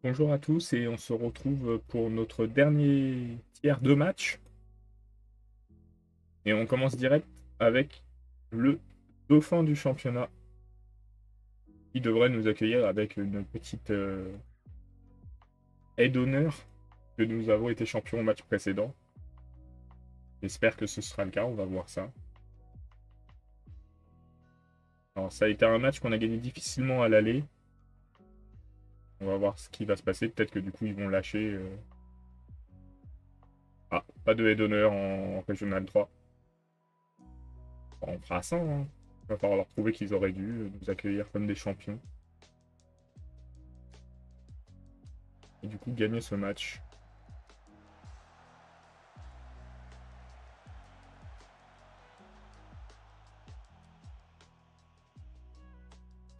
Bonjour à tous et on se retrouve pour notre dernier tiers de match. Et on commence direct avec le dauphin du championnat qui devrait nous accueillir avec une petite aide d'honneur que nous avons été champions au match précédent. J'espère que ce sera le cas, on va voir ça. Alors ça a été un match qu'on a gagné difficilement à l'aller. On va voir ce qui va se passer. Peut-être que du coup ils vont lâcher. Ah, pas de aide d'honneur en Régional 3. Bon, on fera ça, hein. Il va falloir leur prouver qu'ils auraient dû nous accueillir comme des champions. Et du coup gagner ce match.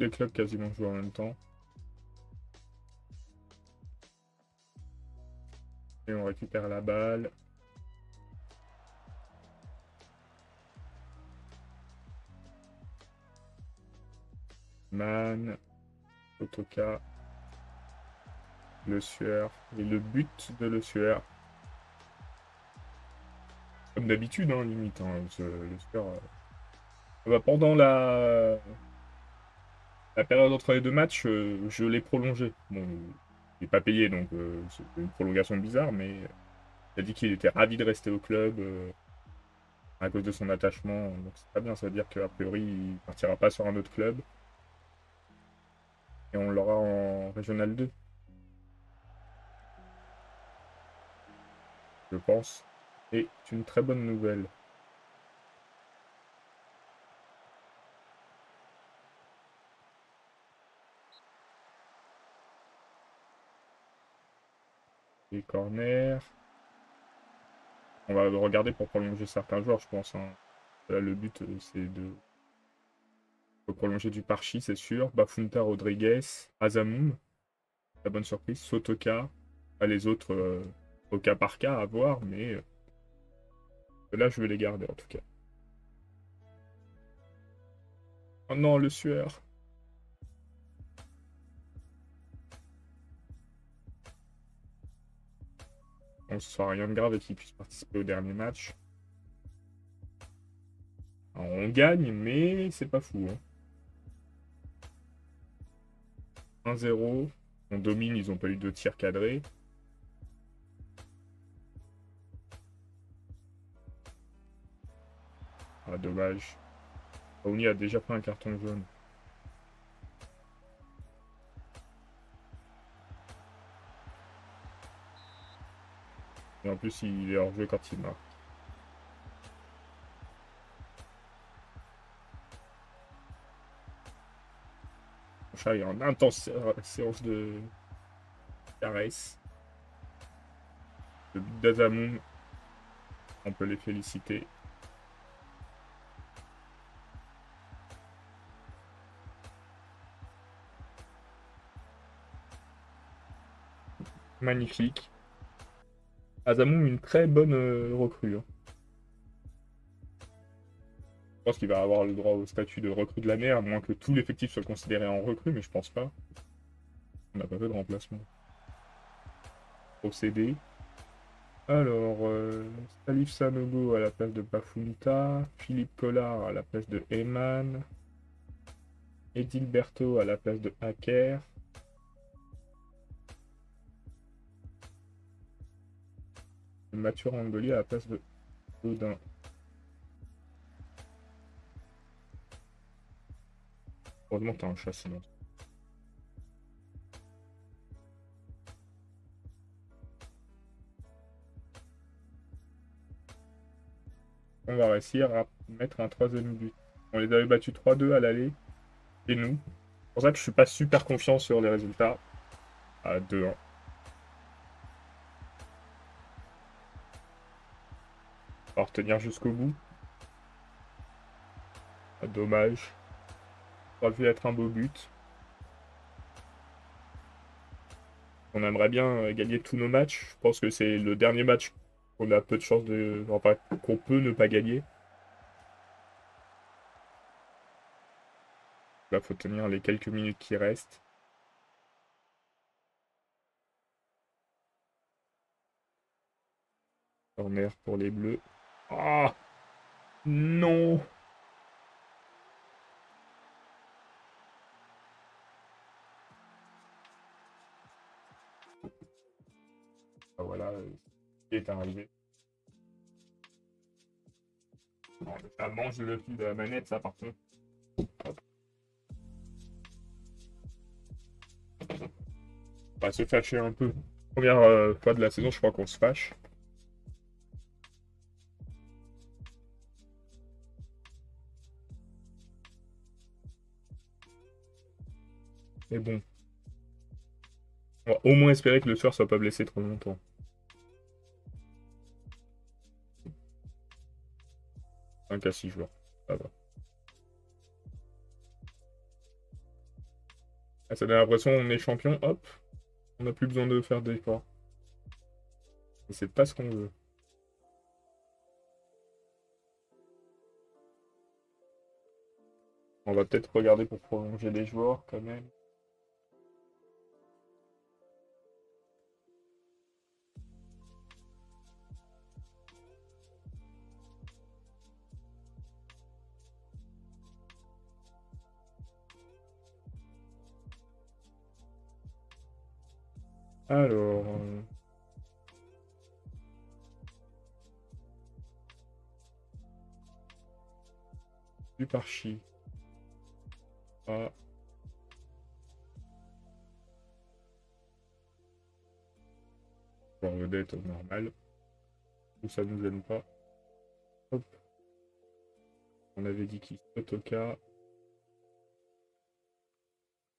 Les clubs quasiment jouent en même temps. Et on récupère la balle. Man, Otoka, Le Sueur. Et le but de Le Sueur. Comme d'habitude, hein, limite. Hein, Le Sueur. Pendant la période entre les deux matchs, je l'ai prolongé. Bon, il n'est pas payé, donc c'est une prolongation bizarre, mais il a dit qu'il était ravi de rester au club à cause de son attachement. Donc c'est très bien, ça veut dire qu'a priori, il partira pas sur un autre club. Et on l'aura en Régional 2, je pense. Et c'est une très bonne nouvelle. Les corners. On va regarder pour prolonger certains joueurs, je pense, hein. Là, le but, c'est de prolonger du Parchi, c'est sûr. Bafunta, Rodriguez, Azamoum, la bonne surprise. Sotoka. Les autres, au cas par cas, à voir, mais là, je vais les garder en tout cas. Oh non, le sueur. On ne sera rien de grave et qu'il puisse participer au dernier match. Alors, on gagne, mais c'est pas fou, hein. 1-0. On domine, ils n'ont pas eu de tir cadré. Ah, dommage. Aouni a déjà pris un carton jaune. Et en plus, il est hors jeu quand il marque. Mon chat est en intense séance de caresse. Le but d'Azamoum, on peut les féliciter. Magnifique. Azamoum, une très bonne recrue, hein. Je pense qu'il va avoir le droit au statut de recrue de l'année, à moins que tout l'effectif soit considéré en recrue, mais je pense pas. On n'a pas fait de remplacement. Procédé. Alors, Salif Sanogo à la place de Bafunta, Philippe Collard à la place de Eman, Edilberto à la place de Hacker, Mathieu Rangoli à la place de Gaudin. Heureusement que t'as un chat sinon. On va réussir à mettre un troisième but. On les avait battus 3-2 à l'aller, et nous. C'est pour ça que je suis pas super confiant sur les résultats. À 2-1. On va retenir jusqu'au bout. Ah, dommage. Ça aurait pu être un beau but. On aimerait bien gagner tous nos matchs. Je pense que c'est le dernier match qu'on a peu de chances de. Enfin, qu'on peut ne pas gagner. Là, faut tenir les quelques minutes qui restent. Corner pour les Bleus. Ah non. Ah, voilà, ce qui est arrivé. Non, ça mange le fil de la manette, ça, par contre. Hop. On va se fâcher un peu. Première fois de la saison, je crois qu'on se fâche. Mais bon. On va au moins espérer que le tueur soit pas blessé trop longtemps. 5 à 6 joueurs. Ça va. Ah, ça donne l'impression qu'on est champion, hop. On n'a plus besoin de faire d'efforts. Et c'est pas ce qu'on veut. On va peut-être regarder pour prolonger les joueurs quand même. Alors, du parchi. Ah. Joueur vedette normal. Tout ça nous aime pas. Hop. On avait dit qui Sotoka.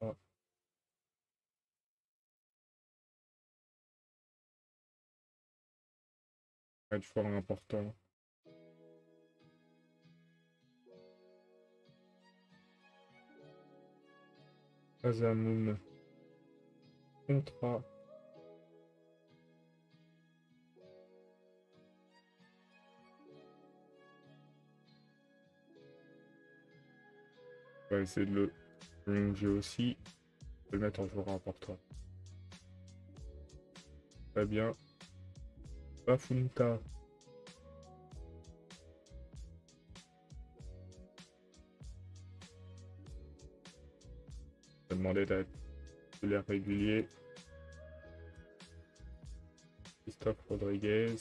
Ah. Un joueur important. Azamoun. Contrat. On va essayer de le prolonger aussi. De le mettre en joueur important. Très bien. Bafunta. On va demander d'être titulaire régulier. Christophe Rodriguez.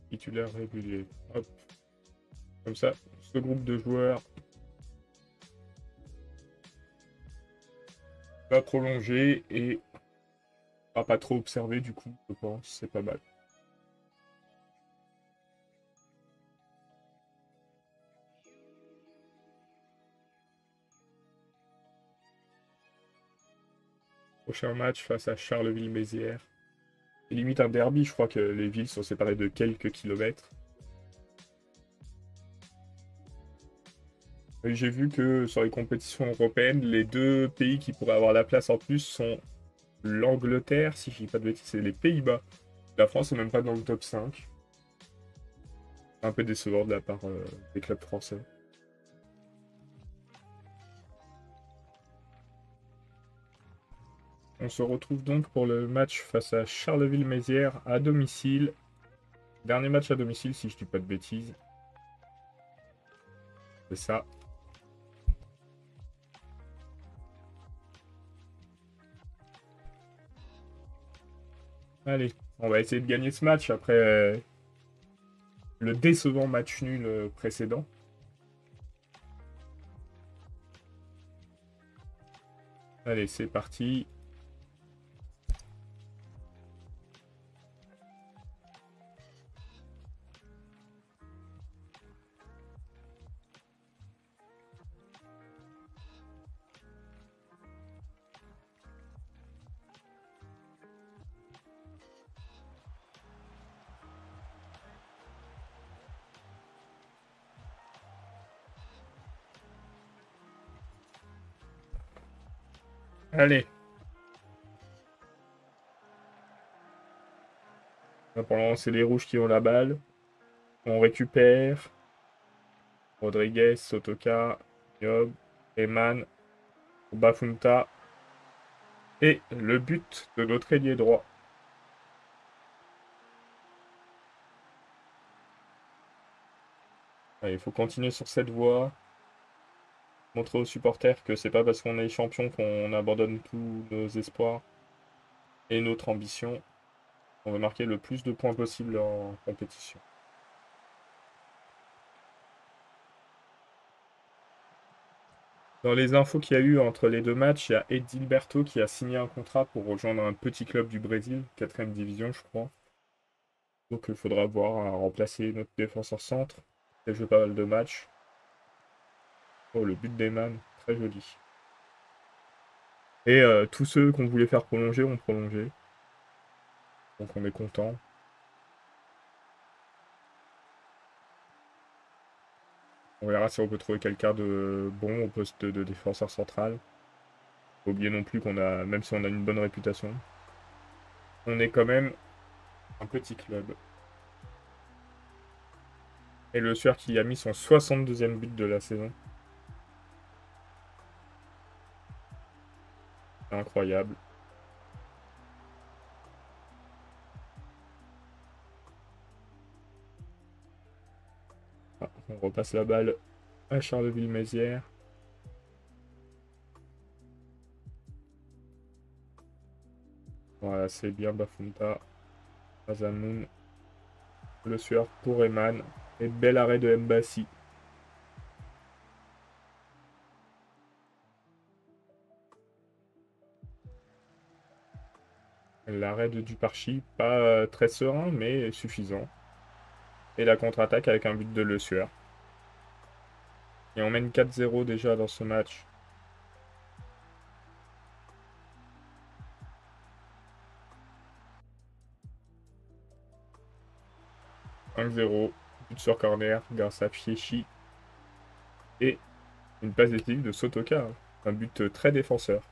Titulaire régulier. Hop. Comme ça, ce groupe de joueurs va prolonger et va pas trop observer du coup, je pense. C'est pas mal. Prochain match face à Charleville-Mézières. C'est limite un derby, je crois que les villes sont séparées de quelques kilomètres. Et j'ai vu que sur les compétitions européennes, les deux pays qui pourraient avoir la place en plus sont l'Angleterre, si je dis pas de bêtises, et les Pays-Bas. La France n'est même pas dans le top 5. Un peu décevant de la part des clubs français. On se retrouve donc pour le match face à Charleville-Mézières à domicile. Dernier match à domicile, si je dis pas de bêtises. C'est ça. Allez, on va essayer de gagner ce match après le décevant match nul précédent. Allez, c'est parti. Allez. Là, pour le moment, c'est les rouges qui ont la balle. On récupère. Rodriguez, Sotoka, Yob, Eman. Bafunta. Et le but de notre ailier droit. Allez, il faut continuer sur cette voie. Montrer aux supporters que c'est pas parce qu'on est champion qu'on abandonne tous nos espoirs et notre ambition. On veut marquer le plus de points possible en compétition. Dans les infos qu'il y a eu entre les deux matchs, il y a Edilberto qui a signé un contrat pour rejoindre un petit club du Brésil, 4ème division, je crois. Donc il faudra voir à remplacer notre défenseur centre. Il a joué pas mal de matchs. Oh, le but d'Eman, très joli. Et tous ceux qu'on voulait faire prolonger ont prolongé. Donc on est content. On verra si on peut trouver quelqu'un de bon au poste de défenseur central. Faut oublier non plus qu'on a, même si on a une bonne réputation, on est quand même un petit club. Et le Sueur qui a mis son 62e but de la saison. Incroyable. Ah, on repasse la balle à Charleville-Mézières. Voilà, c'est bien Bafunta. Azamoun. Le Sueur pour Eman. Et bel arrêt de Mbassi. L'arrêt de Duparchi, pas très serein, mais suffisant. Et la contre-attaque avec un but de Le Sueur. Et on mène 4-0 déjà dans ce match. « 1-0, but sur corner grâce à Fiechi. Et une passe décisive de Sotoka. Hein. Un but très défenseur.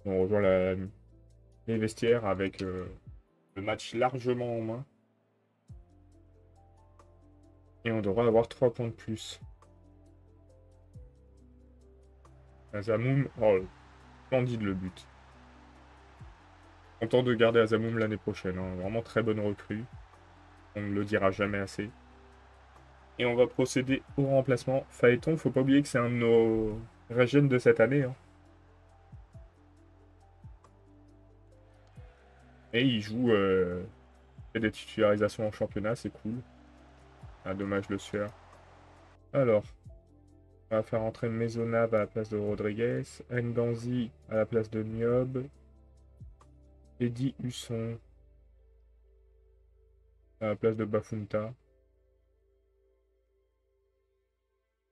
On rejoint les vestiaires avec le match largement en main. Et on devra avoir 3 points de plus. Azamoum, oh, splendide le but. Content de garder Azamoum l'année prochaine. Hein. Vraiment très bonne recrue. On ne le dira jamais assez. Et on va procéder au remplacement. Phaéton, faut pas oublier que c'est un de nos régènes de cette année. Hein. Et il joue fait des titularisations en championnat, c'est cool. Ah, dommage le sueur. Alors, on va faire entrer Maisonnave à la place de Rodriguez, Nganzi à la place de Niob, Eddy Husson à la place de Bafunta.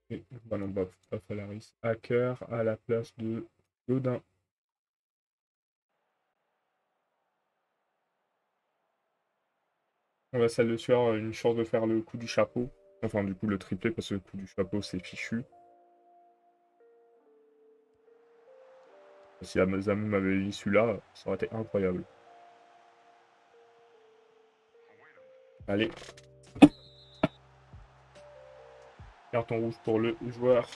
Et, bah non, pas Falaris. Hacker à la place de Gaudin. On va salle de sueur une chance de faire le coup du chapeau. Enfin, du coup, le triplé, parce que le coup du chapeau, c'est fichu. Si Amazamu m'avait mis celui-là, ça aurait été incroyable. Allez. Carton rouge pour le joueur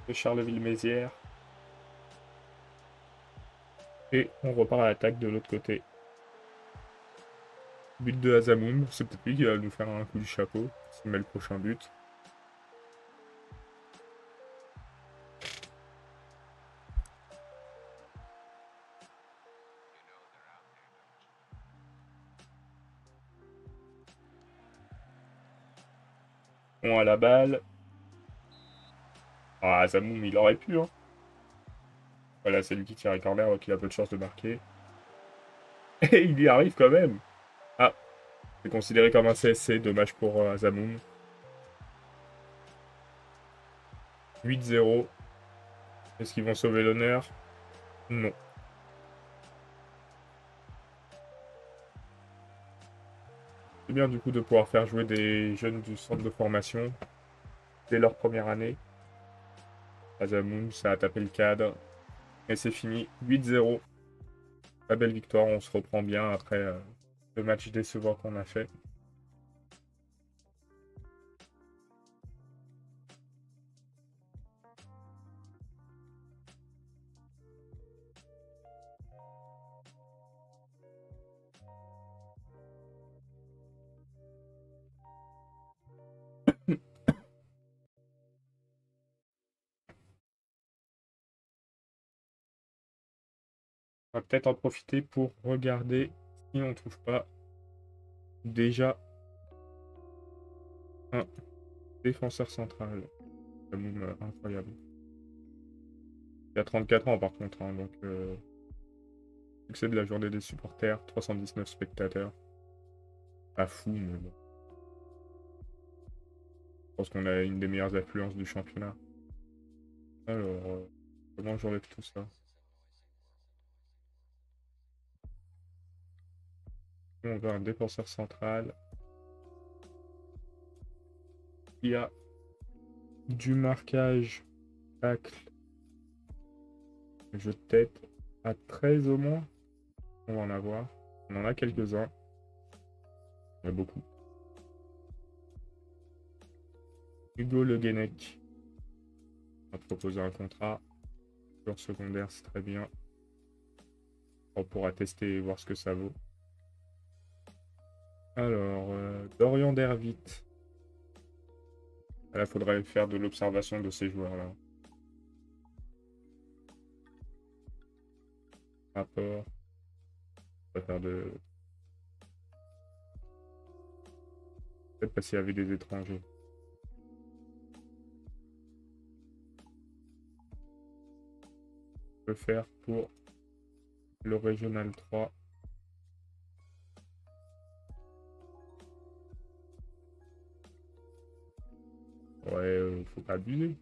de Charleville-Mézières. Et on repart à l'attaque de l'autre côté. But de Azamoun. C'est peut-être lui qui va nous faire un coup du chapeau. S'il met le prochain but. On a la balle. Ah, Azamoun, il aurait pu. Hein. Voilà, c'est lui qui tire un corner, donc il a peu de chance de marquer. Et il y arrive quand même. Ah, c'est considéré comme un CSC. Dommage pour Azamoun. 8-0. Est-ce qu'ils vont sauver l'honneur? Non. C'est bien du coup de pouvoir faire jouer des jeunes du centre de formation dès leur première année. Azamoun, ça a tapé le cadre. Et c'est fini. 8-0. Très belle victoire. On se reprend bien après le match décevant qu'on a fait. On va peut-être en profiter pour regarder si on trouve pas déjà un défenseur central. C'est quand même incroyable. Il a 34 ans par contre, hein, donc succès de la journée des supporters, 319 spectateurs. Pas fou, mais bon. Je pense qu'on a une des meilleures affluences du championnat. Alors, comment j'enlève tout ça? On veut un défenseur central. Il y a du marquage, tacle, jeu de tête à 13 au moins. On va en avoir. On en a quelques-uns. Il y en a beaucoup. Hugo Le Guenec a proposé un contrat. Joueur secondaire, c'est très bien. On pourra tester et voir ce que ça vaut. Alors, Dorian Dervit. Là, il faudrait faire de l'observation de ces joueurs-là. Rapport. On va faire de... Peut-être parce qu'il y avait des étrangers. On peut faire pour le Régional 3. Ouais, faut pas abuser.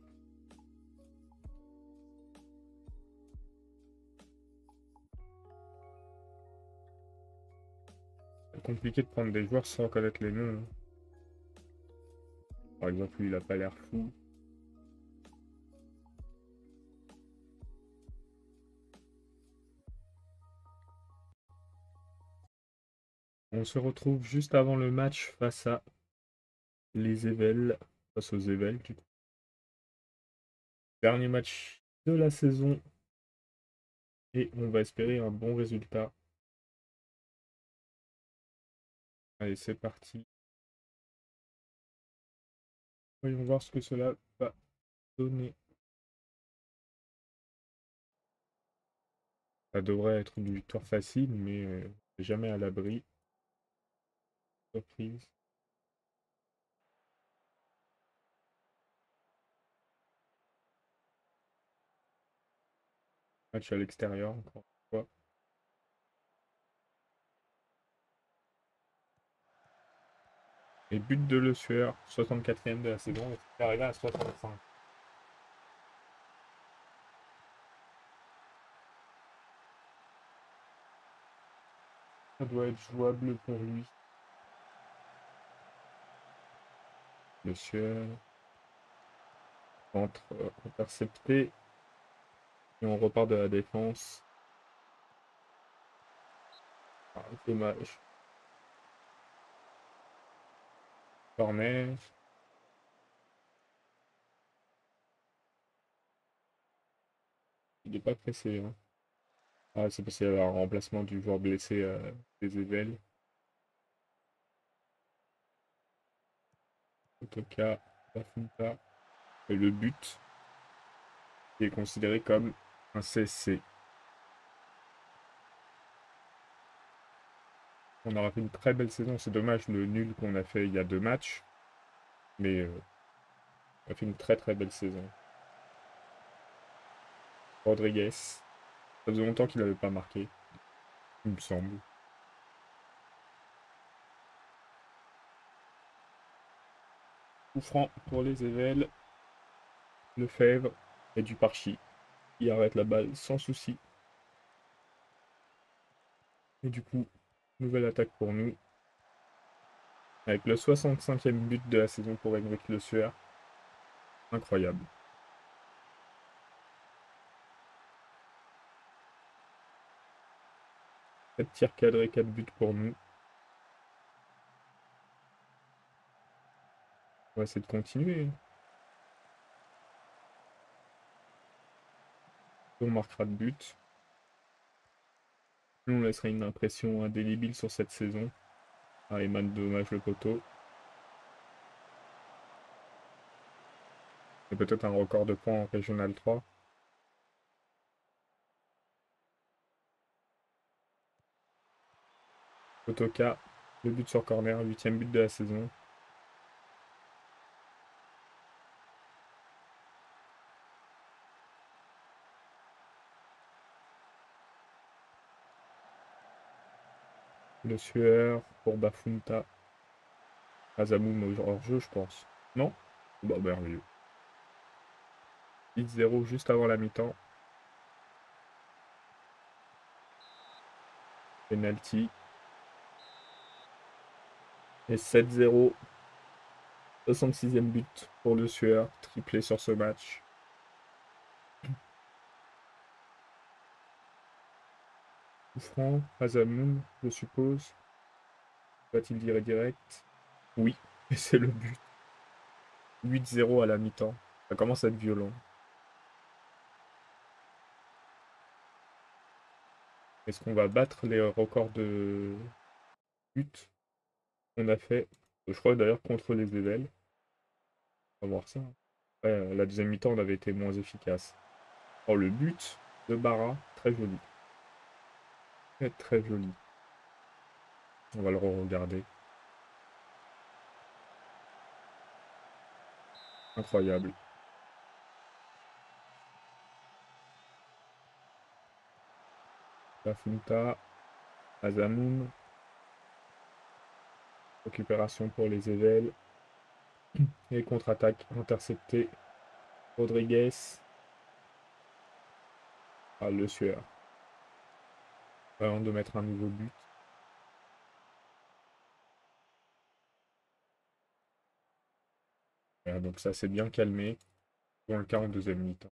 C'est compliqué de prendre des joueurs sans connaître les noms, hein. Par exemple, lui, il a pas l'air fou. On se retrouve juste avant le match face à les Évels. Face aux Évels, du coup. Dernier match de la saison. Et on va espérer un bon résultat. Allez, c'est parti. Voyons voir ce que cela va donner. Ça devrait être une victoire facile, mais jamais à l'abri. Surprise. Match à l'extérieur, encore une fois. Et but de Le Sueur, 64e de la saison, et c'est arrivé à 65. Ça doit être jouable pour lui. Le Sueur. Entre intercepté. Et on repart de la défense. Ah, dommage. Corner. Il n'est pas pressé, hein. Ah, c'est parce qu'il y a un remplacement du joueur blessé des Évels. Otoka, Bafunta. Et le but qui est considéré comme un CSC. On aura fait une très belle saison. C'est dommage le nul qu'on a fait il y a 2 matchs. Mais on a fait une très très belle saison. Rodriguez. Ça faisait longtemps qu'il n'avait pas marqué, il me semble. Coup franc pour les Évels. Lefebvre et du Parchi. Il arrête la balle sans souci. Et du coup, nouvelle attaque pour nous. Avec le 65e but de la saison pour Henrik Le Sueur. Incroyable. 4 tirs cadrés, 4 buts pour nous. On va essayer de continuer. On marquera de but. Nous, on laissera une impression indélébile sur cette saison. Ah, Eman dommage le poteau. Et peut-être un record de points en Régional 3. Kotoka, 2 buts sur corner, 8e but de la saison. Le Sueur pour Bafunta. Azamoum hors jeu, je pense. Non? Bah, merveilleux. 10-0 juste avant la mi-temps. Penalty. Et 7-0. 66e but pour le Sueur. Triplé sur ce match. Coup franc, Azamoum, je suppose. Va-t-il dire direct? Oui, et c'est le but. 8-0 à la mi-temps. Ça commence à être violent. Est-ce qu'on va battre les records de buts qu'on a fait? Je crois d'ailleurs contre les Évels. On va voir ça. Ouais, la deuxième mi-temps, on avait été moins efficace. Oh, le but de Barra, très joli. Très très joli. On va le re-regarder. Incroyable. Lafunta, Azamoum. Récupération pour les Évels. Et contre-attaque interceptée. Rodriguez. Ah, le Sueur. Avant de mettre un nouveau but. Voilà, donc ça s'est bien calmé. Dans le cas en deuxième mi-temps.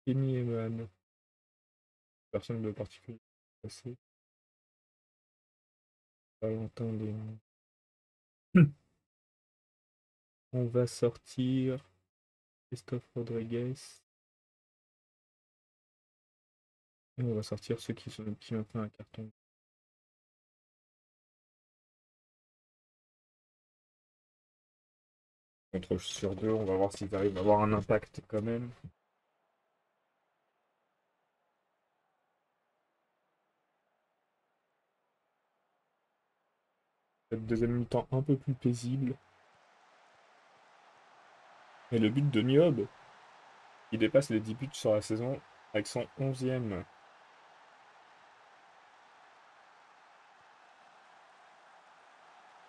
Kenny Eman. Personne de particulier passé. Valentin Léon. On va sortir Christophe Rodriguez. Et on va sortir ceux qui ont fait un carton. Contre sur deux, on va voir s'ils arrivent à avoir un impact quand même. Cette deuxième mi-temps un peu plus paisible. Et le but de Niobe, il dépasse les 10 buts sur la saison avec son 11e.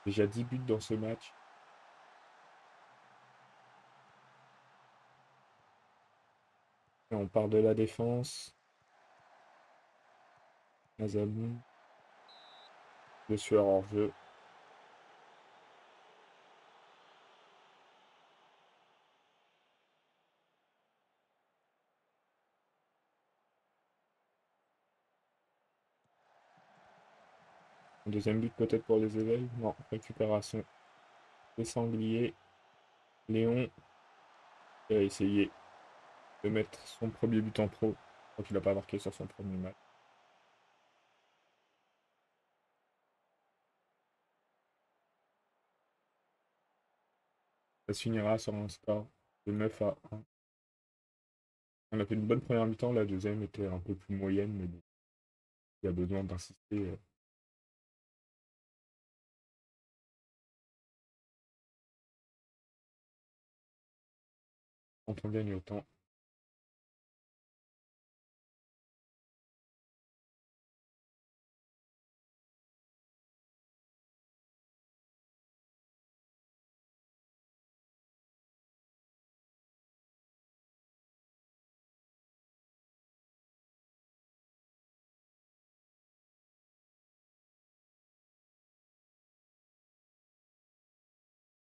Déjà 10 buts dans ce match. Et on part de la défense. Azalou. Le Sueur hors jeu. Un deuxième but peut-être pour les éveils. Non, récupération des sangliers. Léon qui a essayé de mettre son premier but en pro. Je crois qu'il n'a pas marqué sur son premier match. Ça se finira sur un score de 9-1. On a fait une bonne première mi-temps, la deuxième était un peu plus moyenne, mais bon, il y a besoin d'insister quand on gagne autant.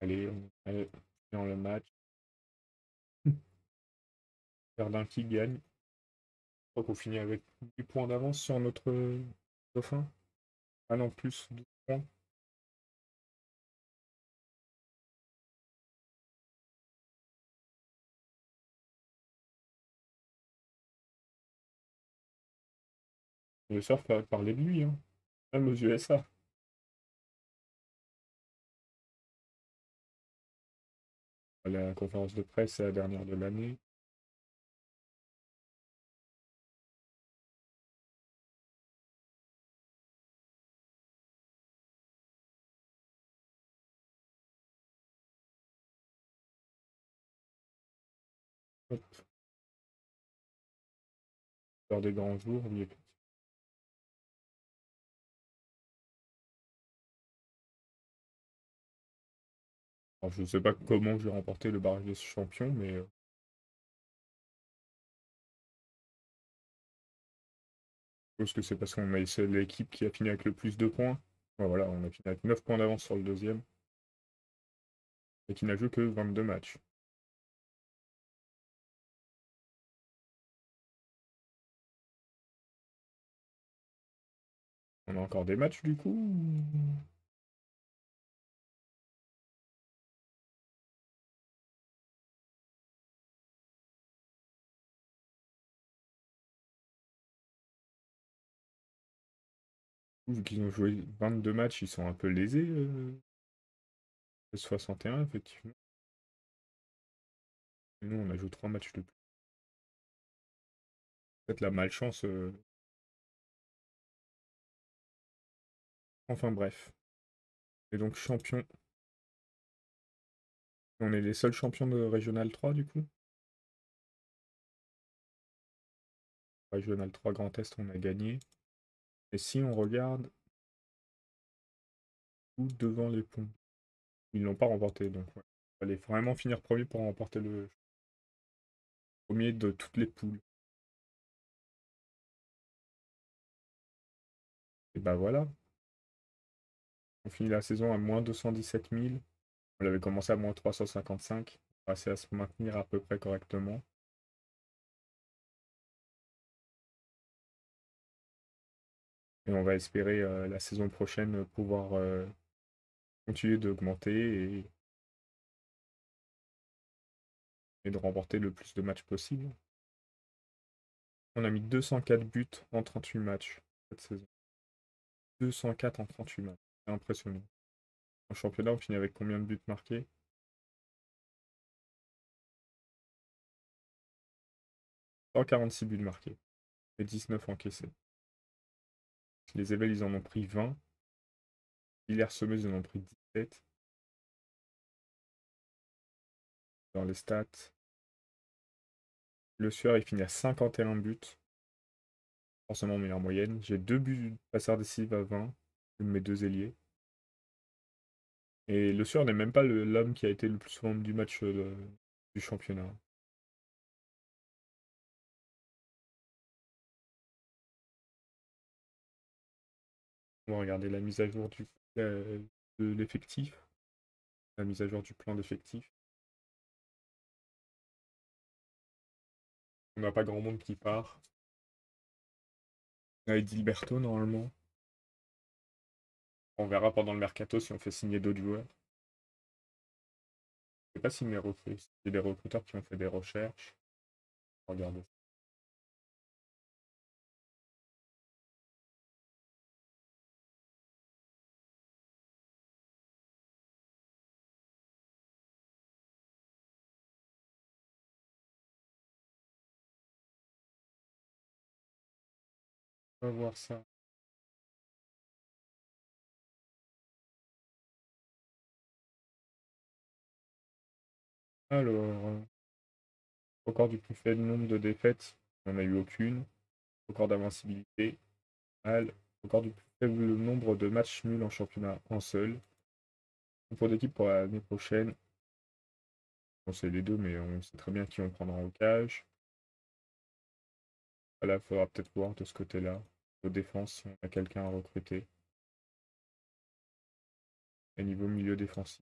Allez, on dans le match. Verdun qui gagne. Je crois qu'on finit avec 10 points d'avance sur notre dauphin. Ah non, plus 12 points. Le surf a parlé de lui, hein. Même aux USA. À la conférence de presse, c'est la dernière de l'année. Hop, lors des grands jours, oui. Alors, je ne sais pas comment j'ai remporté le barrage des champions, mais je pense que c'est parce qu'on a c'est l'équipe qui a fini avec le plus de points. Ouais, voilà, on a fini avec 9 points d'avance sur le deuxième et qui n'a joué que 22 matchs. On a encore des matchs du coup vu qu'ils ont joué 22 matchs, ils sont un peu lésés, 61 effectivement. Et nous, on a joué 3 matchs de plus. Peut-être la malchance. Enfin bref. Et donc champion. On est les seuls champions de Régional 3 du coup. Régional 3 Grand Est, on a gagné. Et si on regarde où devant les ponts, ils l'ont pas remporté, donc ouais. Il fallait vraiment finir premier pour remporter le premier de toutes les poules. Et bah voilà, on finit la saison à moins 217 000. On avait commencé à moins 355. On a réussi à se maintenir à peu près correctement. Et on va espérer la saison prochaine pouvoir continuer d'augmenter et de remporter le plus de matchs possible. On a mis 204 buts en 38 matchs cette saison. 204 en 38 matchs. C'est impressionnant. En championnat, on finit avec combien de buts marqués? 146 buts marqués et 19 encaissés. Les Évelles, ils en ont pris 20. Villers-Semeuse, ils en ont pris 17. Dans les stats, Le Sueur, il finit à 51 buts. Forcément, meilleure moyenne. J'ai 2 buts passeurs décisifs à 20. De mes 2 ailiers. Et Le Sueur n'est même pas l'homme qui a été le plus souvent du match du championnat. On va regarder la mise à jour de l'effectif. La mise à jour du plan d'effectif. On n'a pas grand monde qui part. On a Edilberto normalement. On verra pendant le mercato si on fait signer d'autres joueurs. Je sais pas si c'est des recruteurs qui ont fait des recherches. Regardez. On va voir ça. Alors, record du plus faible nombre de défaites, on n'a eu aucune. Record d'invincibilité, mal. Record du plus faible nombre de matchs nuls en championnat, un seul. Pour d'équipe pour l'année prochaine, on sait les deux, mais on sait très bien qui on prendra en cage. Là, il faudra peut-être voir de ce côté-là, aux défenses, si on a quelqu'un à recruter. Et niveau milieu défensif.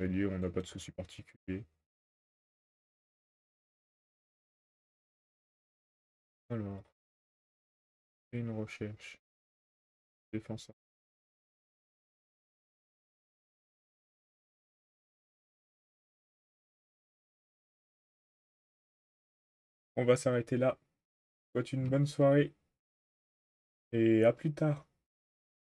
Milieu, on n'a pas de souci particulier. Alors, une recherche. Défenseur. On va s'arrêter là. Souhaite une bonne soirée et à plus tard.